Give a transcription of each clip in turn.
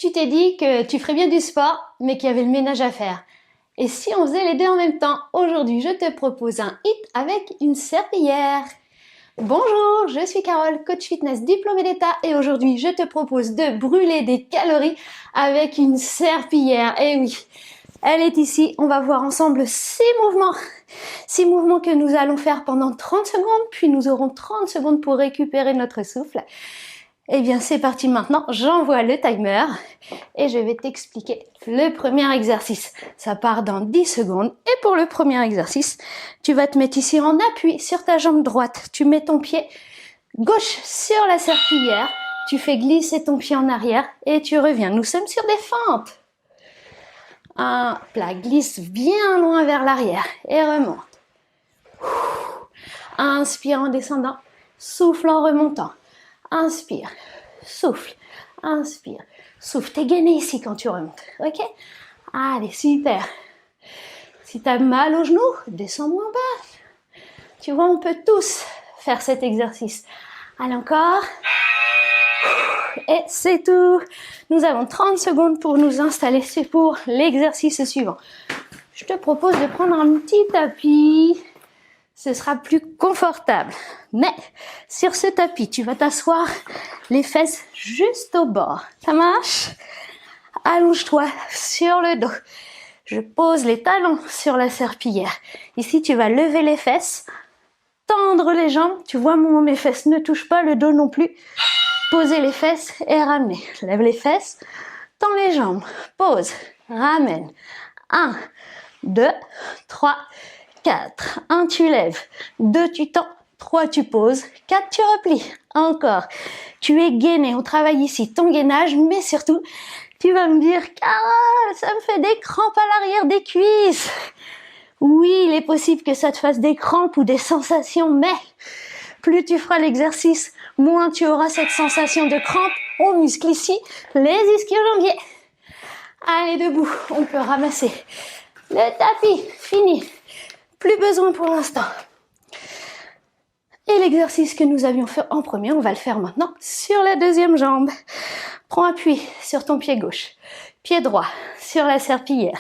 Tu t'es dit que tu ferais bien du sport, mais qu'il y avait le ménage à faire. Et si on faisait les deux en même temps? Aujourd'hui, je te propose un hit avec une serpillière. Bonjour, je suis Carole, coach fitness diplômée d'État et aujourd'hui, je te propose de brûler des calories avec une serpillière. Et oui, elle est ici. On va voir ensemble 6 mouvements. 6 mouvements que nous allons faire pendant 30 secondes, puis nous aurons 30 secondes pour récupérer notre souffle. Eh bien, c'est parti maintenant, j'envoie le timer et je vais t'expliquer le premier exercice. Ça part dans 10 secondes et pour le premier exercice, tu vas te mettre ici en appui sur ta jambe droite. Tu mets ton pied gauche sur la serpillière, tu fais glisser ton pied en arrière et tu reviens. Nous sommes sur des fentes. Un plat glisse bien loin vers l'arrière et remonte. Inspire en descendant, souffle en remontant. Inspire, souffle, inspire, souffle. T'es gainé ici quand tu remontes, ok? Allez, super. Si t'as mal au genou, descends moins bas. Tu vois, on peut tous faire cet exercice. Allez, encore. Et c'est tout. Nous avons 30 secondes pour nous installer. C'est pour l'exercice suivant. Je te propose de prendre un petit tapis. Ce sera plus confortable. Mais sur ce tapis, tu vas t'asseoir les fesses juste au bord. Ça marche? Allonge-toi sur le dos. Je pose les talons sur la serpillière. Ici, tu vas lever les fesses, tendre les jambes. Tu vois, mes fesses ne touchent pas, le dos non plus. Poser les fesses et ramener. Lève les fesses, tends les jambes. Pose, ramène. 1, 2, 3, 4. 1, tu lèves. 2, tu tends. 3, tu poses. 4, tu replies. Encore. Tu es gainé. On travaille ici ton gainage, mais surtout, tu vas me dire, Carole, ça me fait des crampes à l'arrière des cuisses. Oui, il est possible que ça te fasse des crampes ou des sensations, mais plus tu feras l'exercice, moins tu auras cette sensation de crampes. On muscle ici les ischio-jambiers. Allez, debout. On peut ramasser le tapis. Fini. Plus besoin pour l'instant. Et l'exercice que nous avions fait en premier, on va le faire maintenant sur la deuxième jambe. Prends appui sur ton pied gauche. Pied droit sur la serpillière.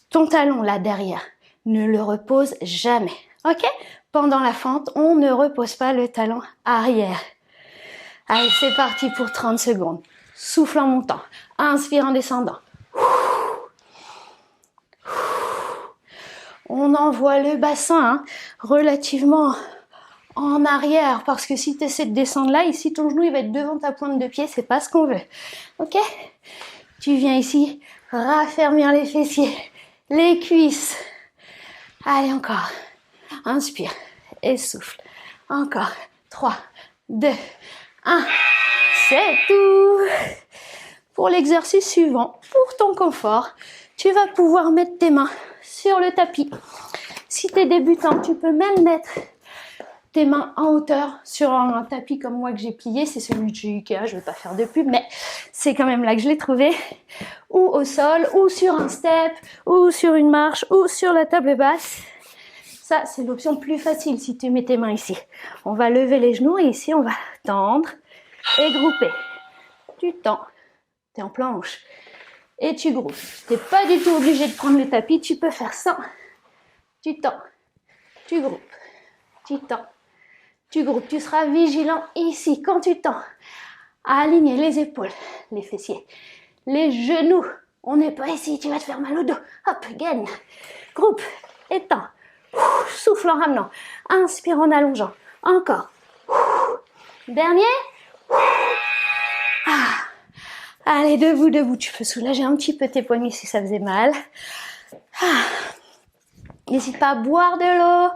Ton talon là derrière, ne le repose jamais. Ok? Pendant la fente, on ne repose pas le talon arrière. Allez, c'est parti pour 30 secondes. Souffle en montant. Inspire en descendant. On envoie le bassin relativement en arrière parce que si tu essaies de descendre là, ici ton genou il va être devant ta pointe de pied, c'est pas ce qu'on veut. Ok? Tu viens ici raffermir les fessiers, les cuisses. Allez, encore. Inspire et souffle. Encore. 3, 2, 1. C'est tout. Pour l'exercice suivant, pour ton confort, tu vas pouvoir mettre tes mains sur le tapis. Si tu es débutant, tu peux même mettre tes mains en hauteur sur un tapis comme moi que j'ai plié. C'est celui de chez Ikea, je ne vais pas faire de pub, mais c'est quand même là que je l'ai trouvé. Ou au sol, ou sur un step, ou sur une marche, ou sur la table basse. Ça, c'est l'option plus facile si tu mets tes mains ici. On va lever les genoux et ici, on va tendre et grouper. Tu tends, tu es en planche. Et tu groupes. Tu n'es pas du tout obligé de prendre le tapis, tu peux faire ça. Tu tends, tu groupes, tu tends, tu groupes. Tu seras vigilant ici quand tu tends à aligner les épaules, les fessiers, les genoux. On n'est pas ici, tu vas te faire mal au dos. Hop, gagne. Groupe et tends. Souffle en ramenant. Inspire en allongeant. Encore. Dernier. Allez, debout, debout. Tu peux soulager un petit peu tes poignets si ça faisait mal. N'hésite pas à boire de l'eau.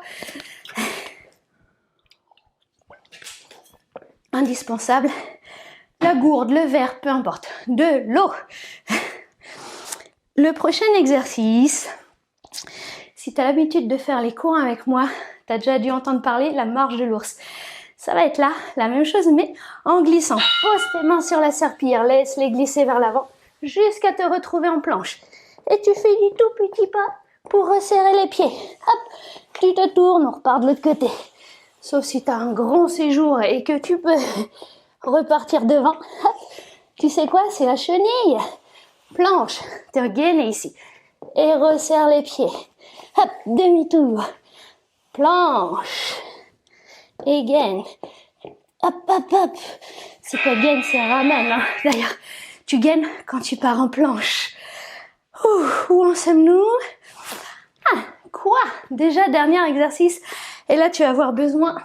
Indispensable. La gourde, le verre, peu importe. De l'eau. Le prochain exercice, si tu as l'habitude de faire les cours avec moi, tu as déjà dû entendre parler la marche de l'ours. Ça va être là, la même chose, mais en glissant. Pose tes mains sur la serpillière, laisse-les glisser vers l'avant jusqu'à te retrouver en planche. Et tu fais du tout petit pas pour resserrer les pieds. Hop, tu te tournes, on repart de l'autre côté. Sauf si tu as un grand séjour et que tu peux repartir devant. Hop, Tu sais quoi? C'est la chenille. Planche. Te gaines ici. Et resserre les pieds. Hop, demi-tour. Planche. Et gaine. Hop, hop, hop. C'est pas gaine, c'est ramène. Hein. D'ailleurs, tu gaines quand tu pars en planche. Où en sommes-nous? Ah, quoi? Déjà, dernier exercice. Et là, tu vas avoir besoin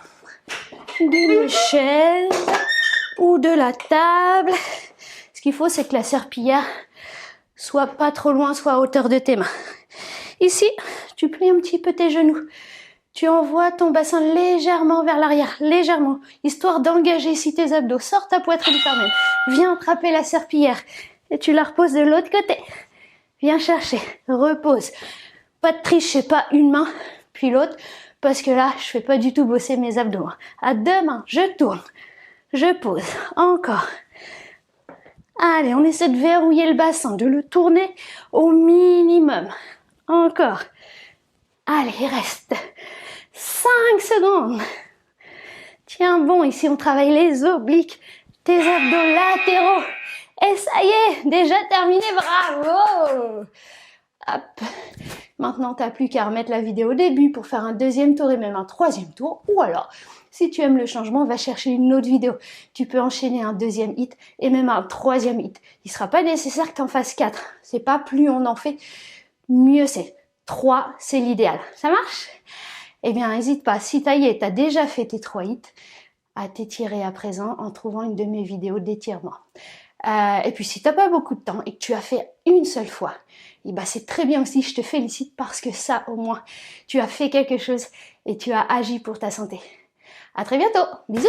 d'une chaise ou de la table. Ce qu'il faut, c'est que la serpillière soit pas trop loin, soit à hauteur de tes mains. Ici, tu plies un petit peu tes genoux. Tu envoies ton bassin légèrement vers l'arrière, légèrement, histoire d'engager ici tes abdos. Sors ta poitrine quand même. Viens attraper la serpillière et tu la reposes de l'autre côté. Viens chercher, repose. Pas de triche, c'est pas une main, puis l'autre, parce que là, je fais pas du tout bosser mes abdos. À deux mains, je tourne, je pose, encore. Allez, on essaie de verrouiller le bassin, de le tourner au minimum. Encore. Allez, il reste 5 secondes. Tiens bon, ici on travaille les obliques, tes abdos latéraux. Et ça y est, déjà terminé, bravo! Hop. Maintenant, t'as plus qu'à remettre la vidéo au début pour faire un deuxième tour et même un troisième tour. Ou alors, si tu aimes le changement, va chercher une autre vidéo. Tu peux enchaîner un deuxième hit et même un troisième hit. Il sera pas nécessaire que t'en fasses 4. C'est pas plus on en fait, mieux c'est. 3, c'est l'idéal. Ça marche? Eh bien, n'hésite pas. Si ça y est, t'as déjà fait tes 3 hits, à t'étirer à présent en trouvant une de mes vidéos d'étirement. Et puis, si t'as pas beaucoup de temps et que tu as fait une seule fois, et ben c'est très bien aussi, je te félicite parce que ça, au moins, tu as fait quelque chose et tu as agi pour ta santé. À très bientôt. Bisous!